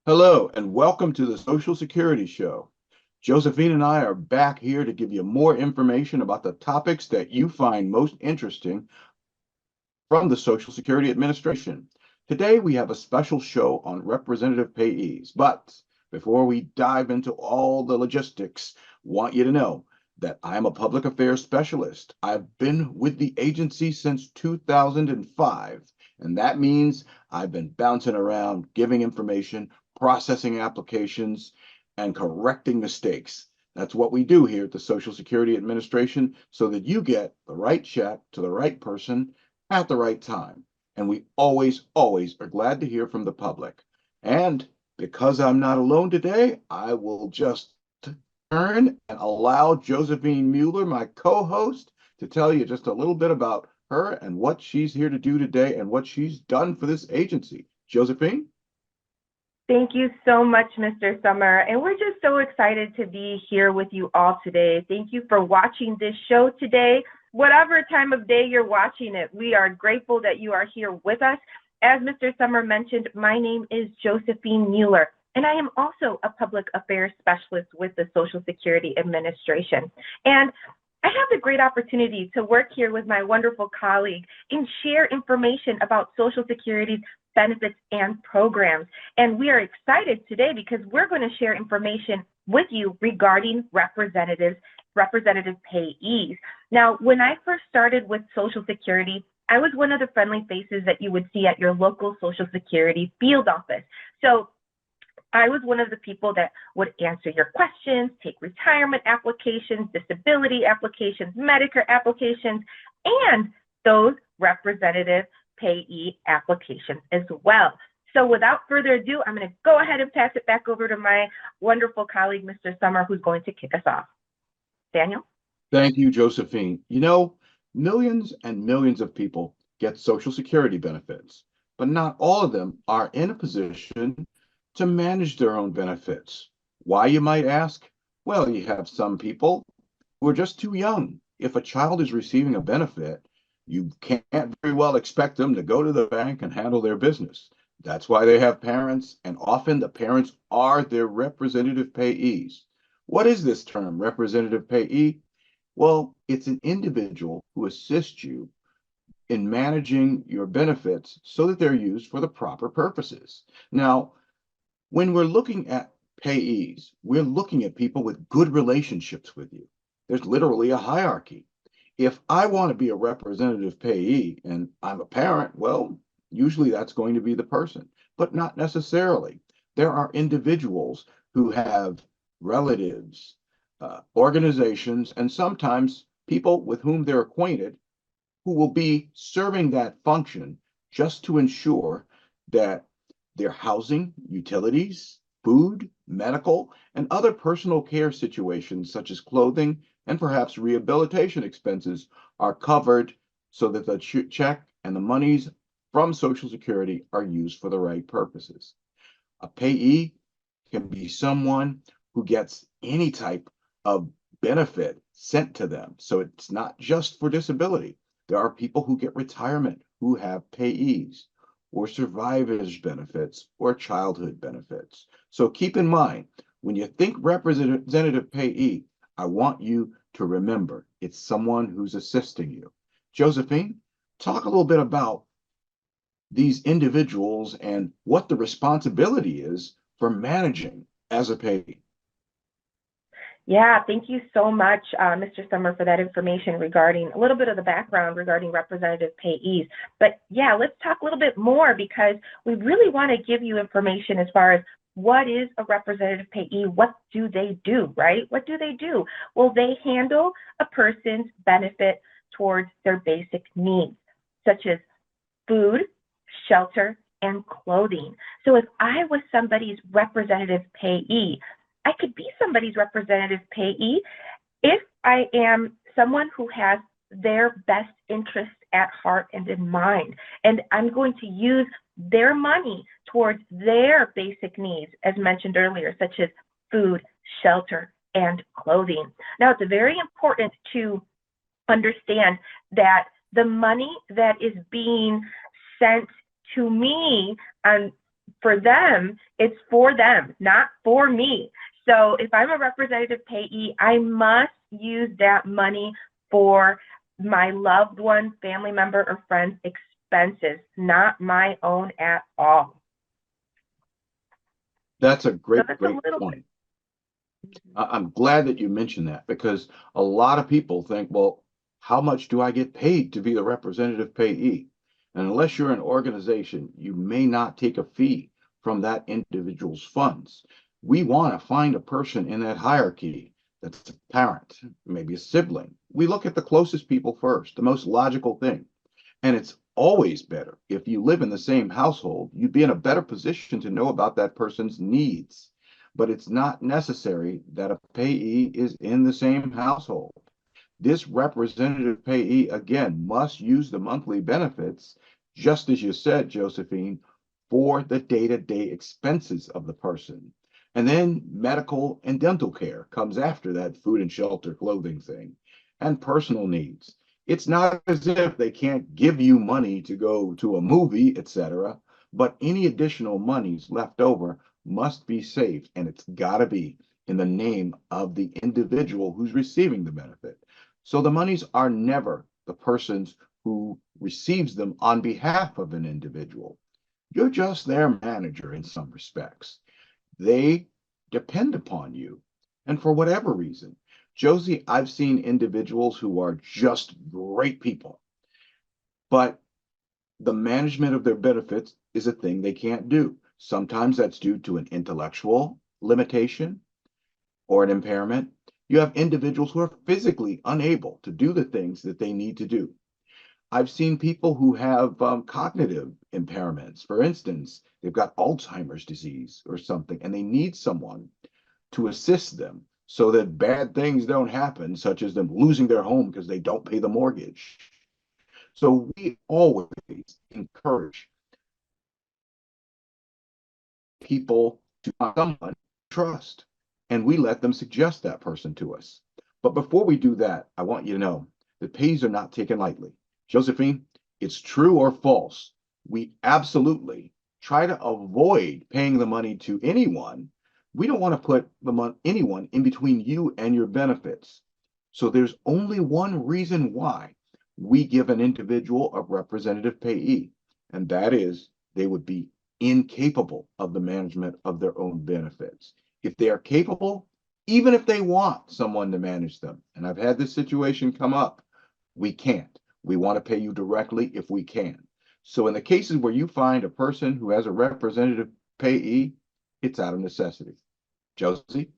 Hello, and welcome to the Social Security Show. Josephine and I are back here to give you more information about the topics that you find most interesting from the Social Security Administration. Today, we have a special show on representative payees. But before we dive into all the logistics, want you to know that I'm a public affairs specialist. I've been with the agency since 2005, and that means I've been bouncing around, giving information, processing applications, and correcting mistakes. That's what we do here at the Social Security Administration so that you get the right check to the right person at the right time. And we always are glad to hear from the public. And because I'm not alone today, I will just turn and allow Josephine Mueller, my co-host, to tell you just a little bit about her and what she's here to do today and what she's done for this agency. Josephine? Thank you so much, Mr. Summer. And we're just so excited to be here with you all today. Thank you for watching this show today. Whatever time of day you're watching it, we are grateful that you are here with us. As Mr. Summer mentioned, my name is Josephine Mueller, and I am also a public affairs specialist with the Social Security Administration. And I have the great opportunity to work here with my wonderful colleague and share information about Social Security's benefits and programs. And we are excited today because we're going to share information with you regarding representative payees. Now, when I first started with Social Security, I was one of the friendly faces that you would see at your local Social Security field office. So I was one of the people that would answer your questions, take retirement applications, disability applications, Medicare applications, and those representative payee applications as well. So without further ado, I'm going to go ahead and pass it back over to my wonderful colleague, Mr. Summer, who's going to kick us off. Daniel? Thank you, Josephine. You know, millions and millions of people get Social Security benefits, but not all of them are in a position to manage their own benefits. Why, you might ask? Well, you have some people who are just too young. If a child is receiving a benefit, you can't very well expect them to go to the bank and handle their business. That's why they have parents, and often the parents are their representative payees. What is this term, representative payee? Well, it's an individual who assists you in managing your benefits so that they're used for the proper purposes. Now, when we're looking at payees, we're looking at people with good relationships with you. There's literally a hierarchy. If I want to be a representative payee and I'm a parent, well, usually that's going to be the person, but not necessarily. There are individuals who have relatives, organizations, and sometimes people with whom they're acquainted who will be serving that function just to ensure that their housing, utilities, food, medical, and other personal care situations such as clothing and perhaps rehabilitation expenses are covered so that the check and the monies from Social Security are used for the right purposes. A payee can be someone who gets any type of benefit sent to them. So it's not just for disability. There are people who get retirement who have payees, or survivors benefits, or childhood benefits. So keep in mind, when you think representative payee, I want you to remember it's someone who's assisting you. Josephine, talk a little bit about these individuals and what the responsibility is for managing as a payee. Yeah, thank you so much, Mr. Summer, for that information regarding a little bit of the background regarding representative payees. But yeah, let's talk a little bit more because we really want to give you information as far as what is a representative payee? What do they do, right? What do they do? Well, they handle a person's benefit towards their basic needs, such as food, shelter, and clothing. So if I was somebody's representative payee, I could be somebody's representative payee if I am someone who has their best interest at heart and in mind. And I'm going to use their money towards their basic needs, as mentioned earlier, such as food, shelter, and clothing. Now, it's very important to understand that the money that is being sent to me on for them, it's for them, not for me. So if I'm a representative payee, I must use that money for my loved one, family member, or friend's expenses, not my own at all. That's a So great, that's a great little point. bit. I'm glad that you mentioned that because a lot of people think, well, how much do I get paid to be the representative payee? And unless you're an organization, you may not take a fee from that individual's funds. We want to find a person in that hierarchy that's a parent, maybe a sibling. We look at the closest people first, the most logical thing. And it's always better if you live in the same household, you'd be in a better position to know about that person's needs. But it's not necessary that a payee is in the same household. This representative payee, again, must use the monthly benefits, just as you said, Josephine, for the day-to-day expenses of the person. And then medical and dental care comes after that food and shelter, clothing thing, and personal needs. It's not as if they can't give you money to go to a movie, etc., but any additional monies left over must be saved, and it's got to be in the name of the individual who's receiving the benefit. So the monies are never the person's who receives them on behalf of an individual. You're just their manager in some respects. They depend upon you. And for whatever reason, Josie, I've seen individuals who are just great people, but the management of their benefits is a thing they can't do. Sometimes that's due to an intellectual limitation or an impairment. You have individuals who are physically unable to do the things that they need to do. I've seen people who have cognitive impairments. For instance, they've got Alzheimer's disease or something, and they need someone to assist them so that bad things don't happen, such as them losing their home because they don't pay the mortgage. So we always encourage people to find someone to trust, and we let them suggest that person to us. But before we do that, I want you to know that pays are not taken lightly. Josephine, it's true or false. We absolutely try to avoid paying the money to anyone. We don't want to put anyone in between you and your benefits. So there's only one reason why we give an individual a representative payee, and that is they would be incapable of the management of their own benefits. If they are capable, even if they want someone to manage them, and I've had this situation come up, we can't. We want to pay you directly if we can. So in the cases where you find a person who has a representative payee, it's out of necessity. Josie?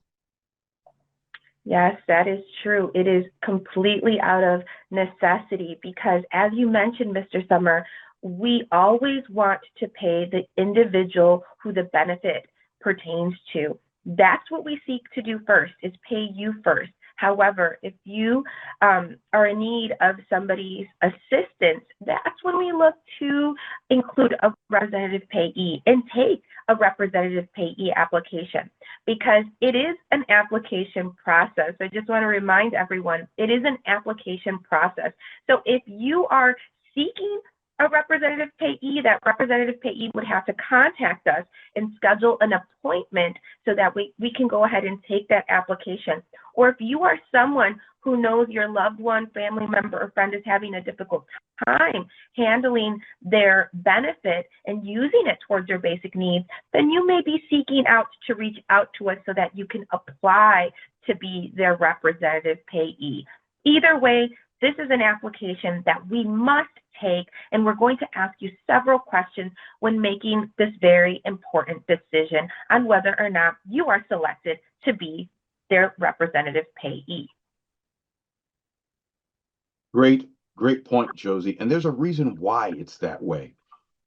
Yes, that is true. It is completely out of necessity because, as you mentioned, Mr. Summer, we always want to pay the individual who the benefit pertains to. That's what we seek to do first, is pay you first. However, if you are in need of somebody's assistance, that's when we look to include a representative payee and take a representative payee application, because it is an application process. I just want to remind everyone, it is an application process. So if you are seeking a representative payee, that representative payee would have to contact us and schedule an appointment so that we can go ahead and take that application. Or if you are someone who knows your loved one, family member, or friend is having a difficult time handling their benefit and using it towards their basic needs, then you may be seeking out to reach out to us so that you can apply to be their representative payee. Either way, this is an application that we must take, and we're going to ask you several questions when making this very important decision on whether or not you are selected to be their representative payee. Great, great point, Josie. And there's a reason why it's that way.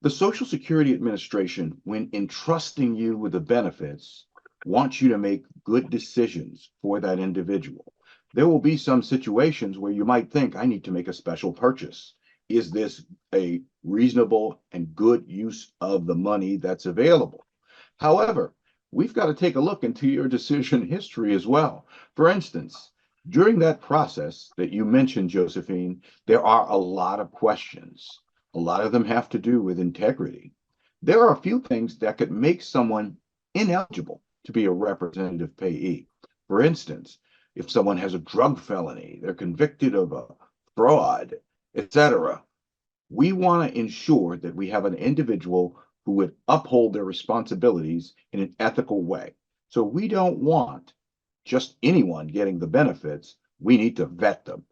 The Social Security Administration, when entrusting you with the benefits, wants you to make good decisions for that individual. There will be some situations where you might think, I need to make a special purchase. Is this a reasonable and good use of the money that's available? However, we've got to take a look into your decision history as well. For instance, during that process that you mentioned, Josephine, there are a lot of questions. A lot of them have to do with integrity. There are a few things that could make someone ineligible to be a representative payee. For instance, if someone has a drug felony, they're convicted of a fraud, etc., we want to ensure that we have an individual who would uphold their responsibilities in an ethical way. So we don't want just anyone getting the benefits. We need to vet them.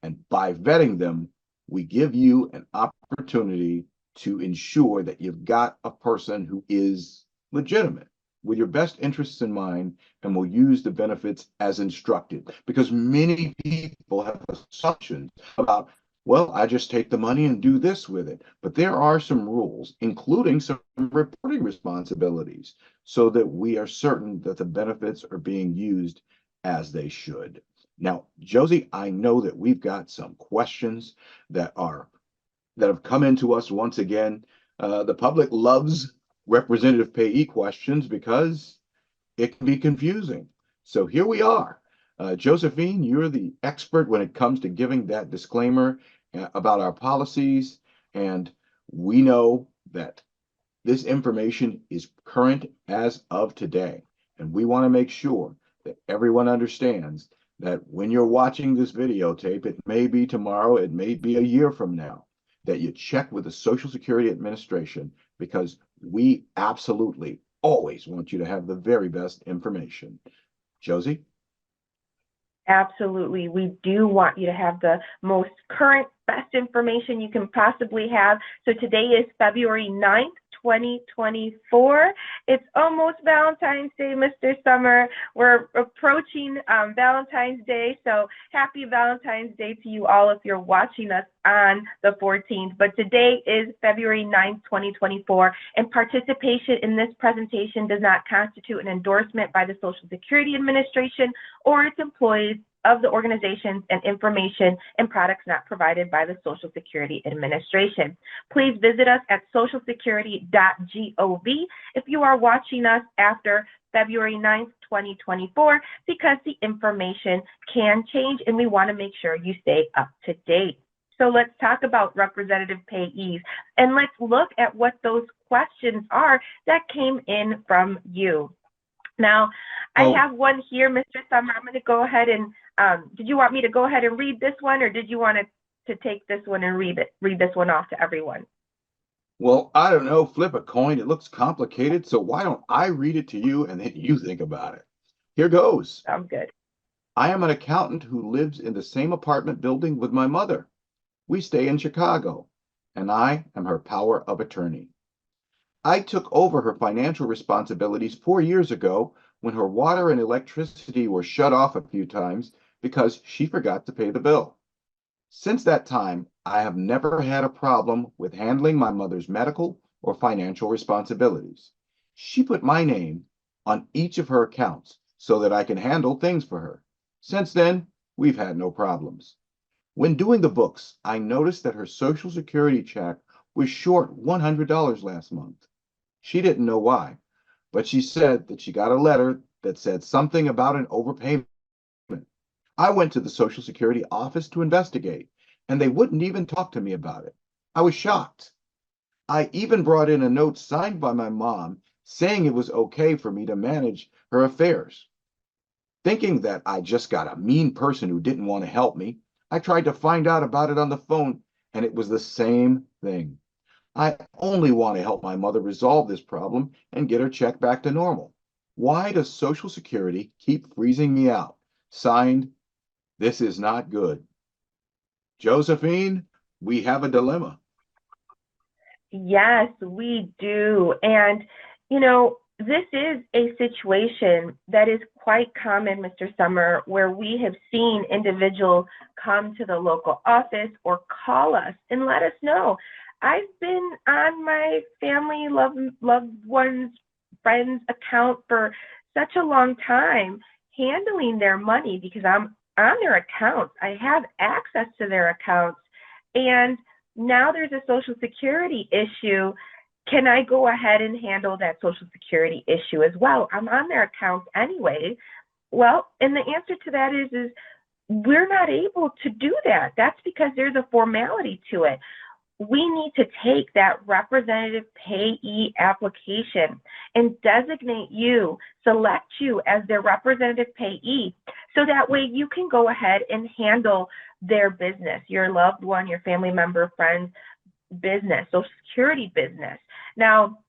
And by vetting them, we give you an opportunity to ensure that you've got a person who is legitimate with your best interests in mind and will use the benefits as instructed. Because many people have assumptions about, well, I just take the money and do this with it. But there are some rules, including some reporting responsibilities, so that we are certain that the benefits are being used as they should. Now, Josie, I know that we've got some questions that have come into us once again. The public loves representative payee questions because it can be confusing. So here we are. Josephine, you're the expert when it comes to giving that disclaimer about our policies. And we know that this information is current as of today. And we want to make sure that everyone understands that when you're watching this videotape, it may be tomorrow, it may be a year from now, that you check with the Social Security Administration, because we absolutely always want you to have the very best information. Josie? Absolutely. We do want you to have the most current, best information you can possibly have. So today is February 9th, 2024. It's almost Valentine's Day, Mr. Summer. We're approaching Valentine's Day. So happy Valentine's Day to you all if you're watching us on the 14th. But today is February 9th, 2024, and participation in this presentation does not constitute an endorsement by the Social Security Administration or its employees of the organizations and information and products not provided by the Social Security Administration. Please visit us at socialsecurity.gov if you are watching us after February 9th, 2024, because the information can change and we want to make sure you stay up to date. So let's talk about representative payees, and let's look at what those questions are that came in from you. Now, I have one here, Mr. Summer. I'm going to go ahead and, did you want me to go ahead and read this one, or did you want to take this one and read this one off to everyone? Well, I don't know, flip a coin. It looks complicated, so why don't I read it to you and then you think about it? Here goes. Sounds good. I am an accountant who lives in the same apartment building with my mother. We stay in Chicago, and I am her power of attorney. I took over her financial responsibilities 4 years ago when her water and electricity were shut off a few times because she forgot to pay the bill. Since that time, I have never had a problem with handling my mother's medical or financial responsibilities. She put my name on each of her accounts so that I can handle things for her. Since then, we've had no problems. When doing the books, I noticed that her Social Security check was short $100 last month. She didn't know why, but she said that she got a letter that said something about an overpayment. I went to the Social Security office to investigate, and they wouldn't even talk to me about it. I was shocked. I even brought in a note signed by my mom saying it was okay for me to manage her affairs. Thinking that I just got a mean person who didn't want to help me, I tried to find out about it on the phone, and it was the same thing. I only want to help my mother resolve this problem and get her check back to normal. Why does Social Security keep freezing me out? Signed, this is not good. Josephine, we have a dilemma. Yes, we do. And, you know, this is a situation that is quite common, Mr. Summer, where we have seen individuals come to the local office or call us and let us know, I've been on my family, loved ones, friends account for such a long time, handling their money because I'm on their accounts. I have access to their accounts. And now there's a Social Security issue. Can I go ahead and handle that Social Security issue as well? I'm on their accounts anyway. Well, and the answer to that is we're not able to do that. That's because there's a formality to it. we need to take that representative payee application and designate you, select you as their representative payee, so that way you can go ahead and handle their business, your loved one, your family member, friend's business, Social Security business. Now,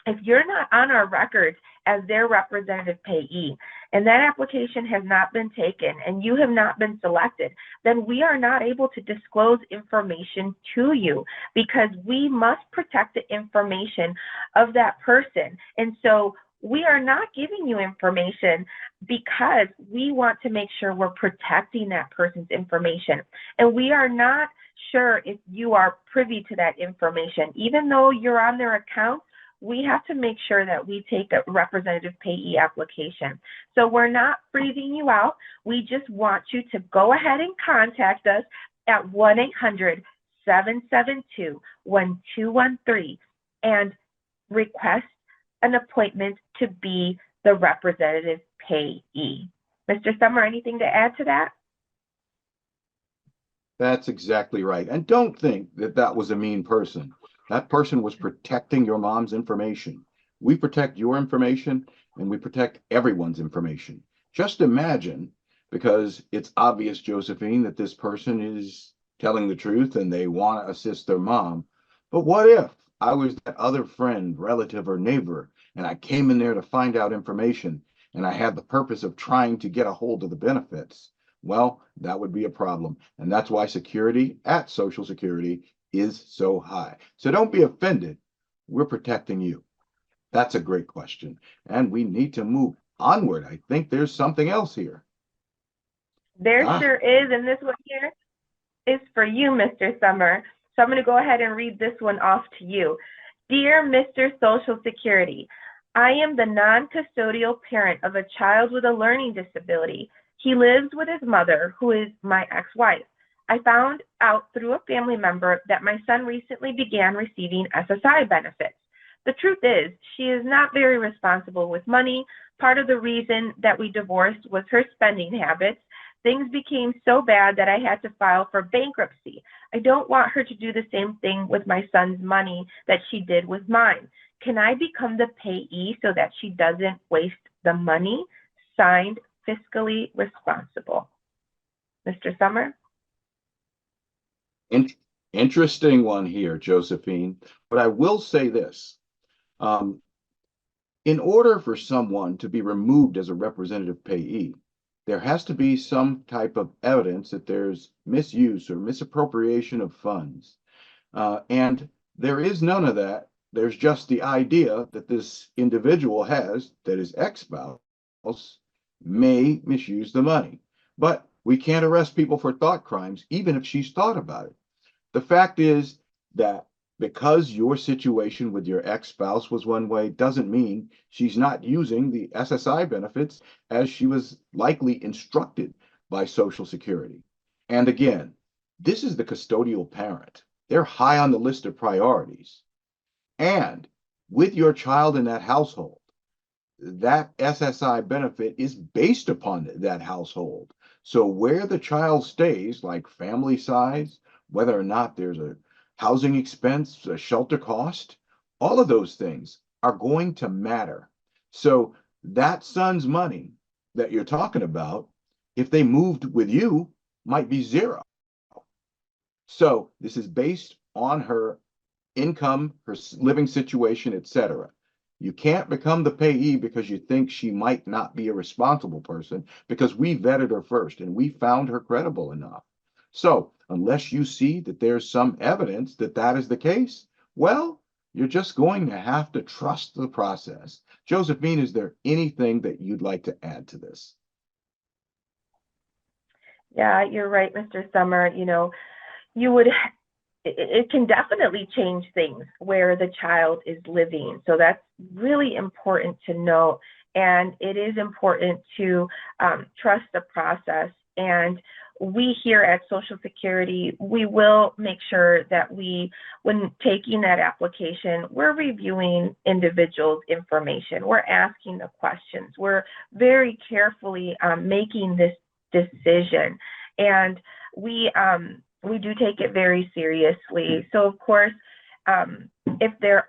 if you're not on our records as their representative payee, and that application has not been taken and you have not been selected, then we are not able to disclose information to you, because we must protect the information of that person. And so we are not giving you information because we want to make sure we're protecting that person's information. And we are not sure if you are privy to that information. Even though you're on their account, we have to make sure that we take a representative payee application. So we're not freezing you out. We just want you to go ahead and contact us at 1-800-772-1213 and request an appointment to be the representative payee. Mr. Summer, anything to add to that? That's exactly right. And don't think that that was a mean person. That person was protecting your mom's information. We protect your information, and we protect everyone's information. Just imagine, because it's obvious, Josephine, that this person is telling the truth and they want to assist their mom. But what if I was that other friend, relative, or neighbor, and I came in there to find out information, and I had the purpose of trying to get a hold of the benefits? Well, that would be a problem. And that's why security at Social Security is so high. So don't be offended. We're protecting you. That's a great question. And we need to move onward. I think there's something else here. There sure is. And this one here is for you, Mr. Summer. So I'm going to go ahead and read this one off to you. Dear Mr. Social Security, I am the non-custodial parent of a child with a learning disability. He lives with his mother, who is my ex-wife. I found out through a family member that my son recently began receiving SSI benefits. The truth is, she is not very responsible with money. Part of the reason that we divorced was her spending habits. Things became so bad that I had to file for bankruptcy. I don't want her to do the same thing with my son's money that she did with mine. Can I become the payee so that she doesn't waste the money? Signed, Fiscally Responsible. Mr. Summer? Interesting one here, Josephine. But I will say this. In order for someone to be removed as a representative payee, there has to be some type of evidence that there's misuse or misappropriation of funds. And there is none of that. There's just the idea that this individual has, that his ex-spouse may misuse the money. But we can't arrest people for thought crimes, even if she's thought about it. The fact is that because your situation with your ex-spouse was one way, doesn't mean she's not using the SSI benefits as she was likely instructed by Social Security. And again, this is the custodial parent. They're high on the list of priorities. And with your child in that household, that SSI benefit is based upon that household. So where the child stays, like family size, whether or not there's a housing expense, a shelter cost, all of those things are going to matter. So that son's money that you're talking about, if they moved with you, might be zero. So this is based on her income, her living situation, etc. You can't become the payee because you think she might not be a responsible person, because we vetted her first and we found her credible enough. So unless you see that there's some evidence that that is the case, well, you're just going to have to trust the process. Josephine, is there anything that you'd like to add to this? Yeah, you're right, Mr. Summer. It can definitely change things where the child is living. So that's really important to note. And it is important to trust the process. And we here at Social Security, we will make sure that when taking that application, we're reviewing individuals' information. We're asking the questions. We're very carefully making this decision. And we we do take it very seriously. So of course, if there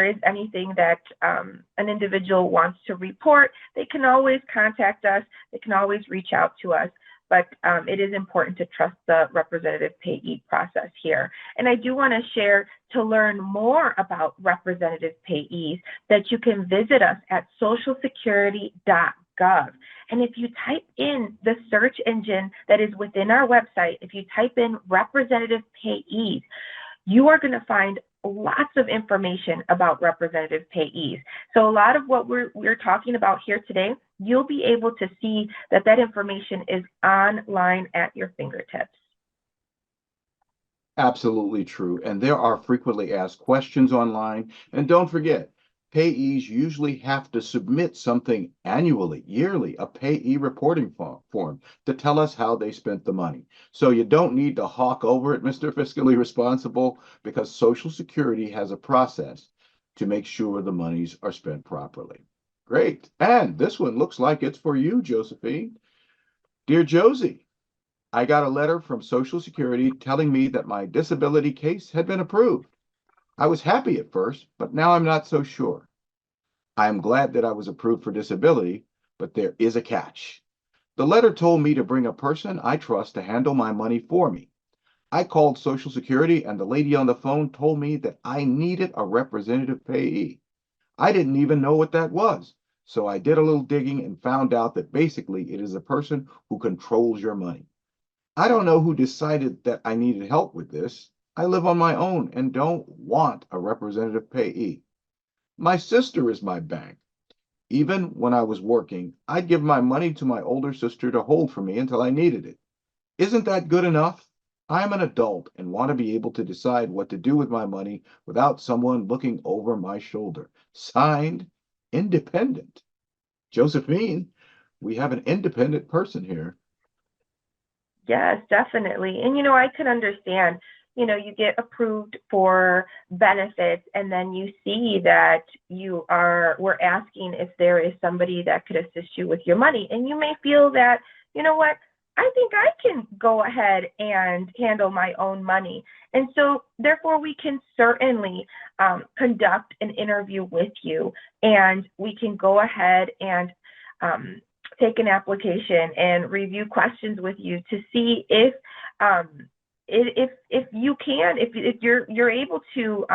is anything that an individual wants to report, they can always contact us. They can always reach out to us. But it is important to trust the representative payee process here. And I do want to share, to learn more about representative payees, that you can visit us at socialsecurity.gov. And if you type in the search engine that is within our website, if you type in representative payees, you are going to find lots of information about representative payees. So a lot of what we're talking about here today, you'll be able to see that information is online at your fingertips. Absolutely true. And there are frequently asked questions online. And don't forget, payees usually have to submit something annually, yearly, a payee reporting form to tell us how they spent the money. So you don't need to hawk over it, Mr. Fiscally Responsible, because Social Security has a process to make sure the monies are spent properly. Great. And this one looks like it's for you, Josephine. Dear Josie, I got a letter from Social Security telling me that my disability case had been approved. I was happy at first, but now I'm not so sure. I am glad that I was approved for disability, but there is a catch. The letter told me to bring a person I trust to handle my money for me. I called Social Security and the lady on the phone told me that I needed a representative payee. I didn't even know what that was. So I did a little digging and found out that basically it is a person who controls your money. I don't know who decided that I needed help with this. I live on my own and don't want a representative payee. My sister is my bank. Even when I was working, I'd give my money to my older sister to hold for me until I needed it. Isn't that good enough? I'm an adult and want to be able to decide what to do with my money without someone looking over my shoulder. Signed, Independent. Josephine, we have an independent person here. Yes, definitely. And I can understand, you get approved for benefits and then you see that we're asking if there is somebody that could assist you with your money. And you may feel that, what, I think I can go ahead and handle my own money. And so therefore we can certainly conduct an interview with you, and we can go ahead and take an application and review questions with you to see if you can, if you're able to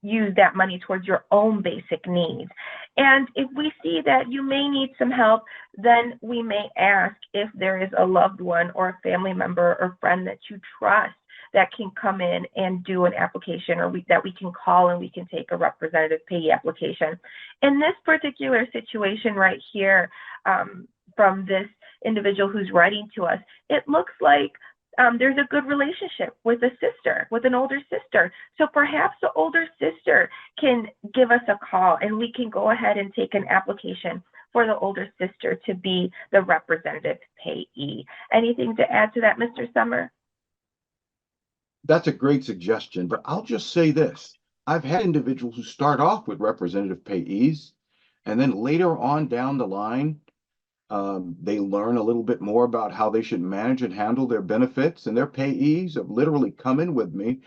use that money towards your own basic needs. And if we see that you may need some help, then we may ask if there is a loved one or a family member or friend that you trust that can come in and do an application, or that we can call and we can take a representative payee application. In this particular situation right here, from this individual who's writing to us, it looks like there's a good relationship with a sister, with an older sister. So perhaps the older sister can give us a call and we can go ahead and take an application for the older sister to be the representative payee. Anything to add to that, Mr. Summer? That's a great suggestion, but I'll just say this. I've had individuals who start off with representative payees, and then later on down the line, they learn a little bit more about how they should manage and handle their benefits, and their payees have literally come in with me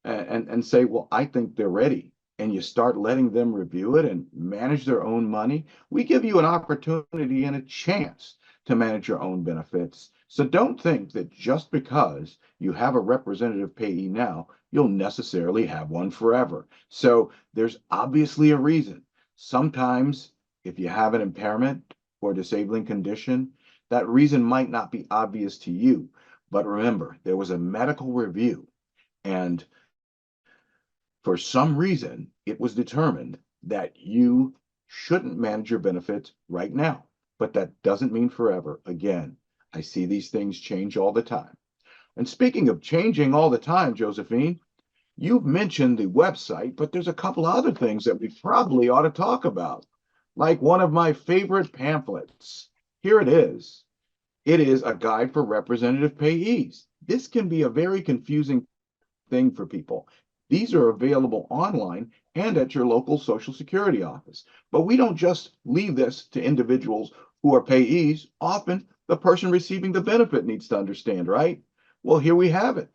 and say, well, I think they're ready. And you start letting them review it and manage their own money. We give you an opportunity and a chance to manage your own benefits. So don't think that just because you have a representative payee now, you'll necessarily have one forever. So there's obviously a reason. Sometimes if you have an impairment or disabling condition, that reason might not be obvious to you. But remember, there was a medical review, and for some reason, it was determined that you shouldn't manage your benefits right now. But that doesn't mean forever. Again, I see these things change all the time. And speaking of changing all the time, Josephine, you've mentioned the website, but there's a couple other things that we probably ought to talk about. Like one of my favorite pamphlets. Here it is. It is a guide for representative payees. This can be a very confusing thing for people. These are available online and at your local Social Security office. But we don't just leave this to individuals who are payees. Often The person receiving the benefit needs to understand, right? Well, here we have it.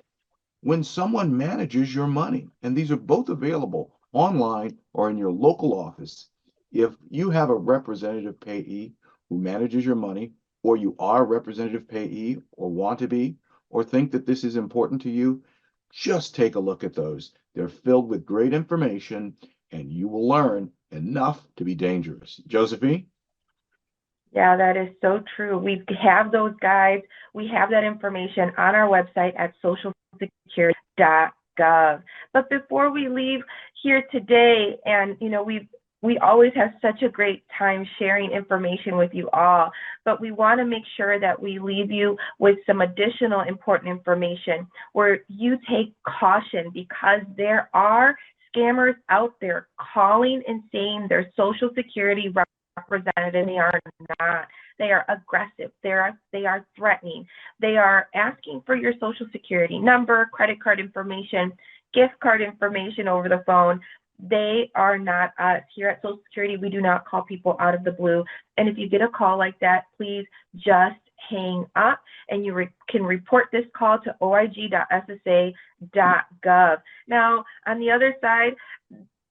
When someone manages your money, and these are both available online or in your local office, if you have a representative payee who manages your money, or you are a representative payee or want to be, or think that this is important to you, just take a look at those. They're filled with great information, and you will learn enough to be dangerous. Josephine? Yeah, that is so true. We have those guides. We have that information on our website at socialsecurity.gov. But before we leave here today, and we always have such a great time sharing information with you all, but we want to make sure that we leave you with some additional important information where you take caution, because there are scammers out there calling and saying they're Social Security representative. They are not. They are aggressive. They are threatening. They are asking for your Social Security number, credit card information, gift card information over the phone. They are not us. Here at Social Security, we do not call people out of the blue. And if you get a call like that, please just hang up, and you can report this call to oig.ssa.gov. Now, on the other side,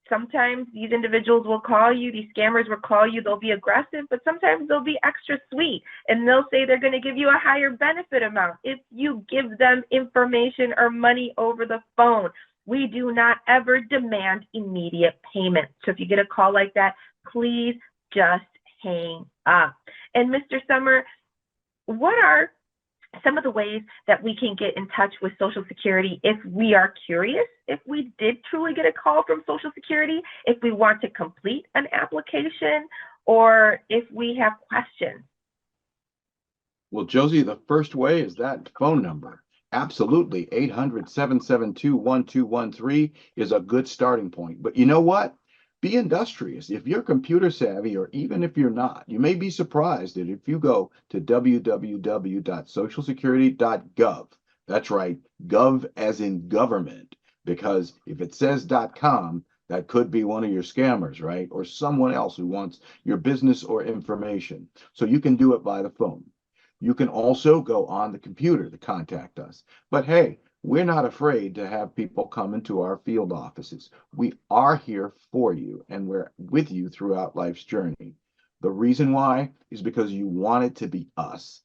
sometimes these individuals will call you, these scammers will call you, they'll be aggressive, but sometimes they'll be extra sweet, and they'll say they're going to give you a higher benefit amount if you give them information or money over the phone. We do not ever demand immediate payment. So if you get a call like that, please just hang up. And Mr. Summer, what are some of the ways that we can get in touch with Social Security if we are curious, if we did truly get a call from Social Security, if we want to complete an application, or if we have questions? Well, Josie, the first way is that phone number. Absolutely. 800-772-1213 is a good starting point. But you know what? Be industrious. If you're computer savvy, or even if you're not, you may be surprised that if you go to www.socialsecurity.gov, that's right, gov as in government, because if it says .com, that could be one of your scammers, right? Or someone else who wants your business or information. So you can do it by the phone. You can also go on the computer to contact us. But hey, we're not afraid to have people come into our field offices. We are here for you, and we're with you throughout life's journey. The reason why is because you want it to be us.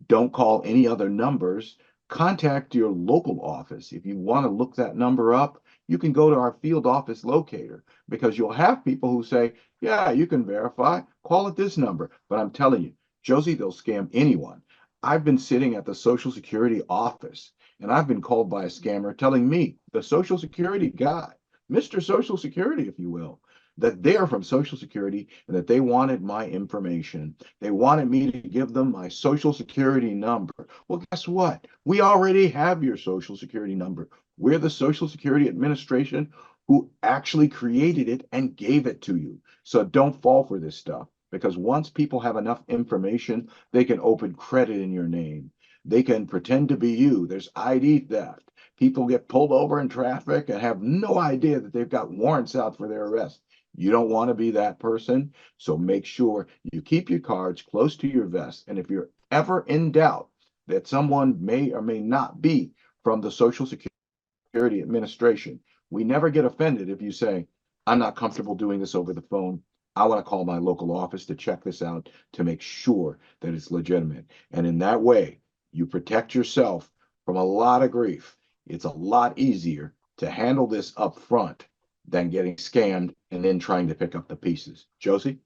Don't call any other numbers. Contact your local office. If you want to look that number up, you can go to our field office locator, because you'll have people who say, yeah, you can verify, call it this number. But I'm telling you, Josie, they'll scam anyone. I've been sitting at the Social Security office, and I've been called by a scammer telling me, the Social Security guy, Mr. Social Security, if you will, that they're from Social Security and that they wanted my information. They wanted me to give them my Social Security number. Well, guess what? We already have your Social Security number. We're the Social Security Administration who actually created it and gave it to you. So don't fall for this stuff, because once people have enough information, they can open credit in your name. They can pretend to be you. There's ID theft. People get pulled over in traffic and have no idea that they've got warrants out for their arrest. You don't want to be that person. So make sure you keep your cards close to your vest. And if you're ever in doubt that someone may or may not be from the Social Security Administration, we never get offended if you say, I'm not comfortable doing this over the phone. I want to call my local office to check this out to make sure that it's legitimate. And in that way, you protect yourself from a lot of grief. It's a lot easier to handle this up front than getting scammed and then trying to pick up the pieces. Josie?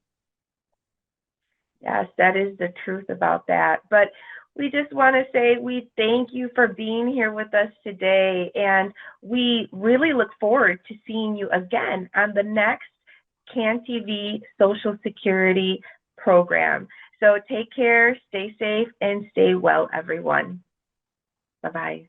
Yes, that is the truth about that. But we just want to say we thank you for being here with us today, and we really look forward to seeing you again on the next CAN TV Social Security program. So take care, stay safe, and stay well, everyone. Bye-bye.